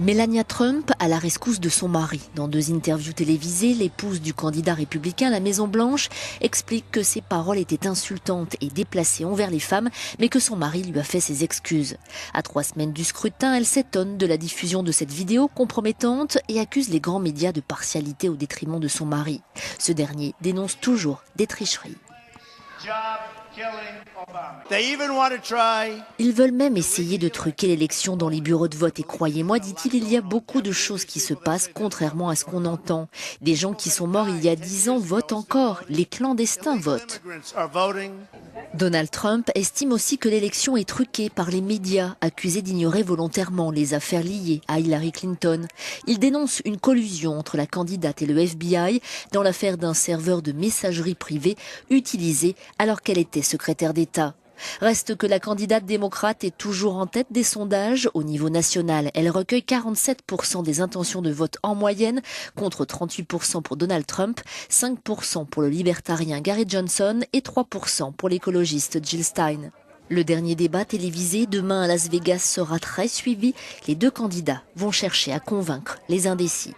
Melania Trump à la rescousse de son mari. Dans 2 interviews télévisées, l'épouse du candidat républicain à la Maison-Blanche explique que ses paroles étaient insultantes et déplacées envers les femmes, mais que son mari lui a fait ses excuses. À 3 semaines du scrutin, elle s'étonne de la diffusion de cette vidéo compromettante et accuse les grands médias de partialité au détriment de son mari. Ce dernier dénonce toujours des tricheries. Ils veulent même essayer de truquer l'élection dans les bureaux de vote. Et croyez-moi, dit-il, il y a beaucoup de choses qui se passent contrairement à ce qu'on entend. Des gens qui sont morts il y a 10 ans votent encore. Les clandestins votent. Donald Trump estime aussi que l'élection est truquée par les médias, accusés d'ignorer volontairement les affaires liées à Hillary Clinton. Il dénonce une collusion entre la candidate et le FBI dans l'affaire d'un serveur de messagerie privée utilisé alors qu'elle était secrétaire d'État. Reste que la candidate démocrate est toujours en tête des sondages. Au niveau national, elle recueille 47% des intentions de vote en moyenne, contre 38% pour Donald Trump, 5% pour le libertarien Gary Johnson et 3% pour l'écologiste Jill Stein. Le dernier débat télévisé demain à Las Vegas sera très suivi. Les 2 candidats vont chercher à convaincre les indécis.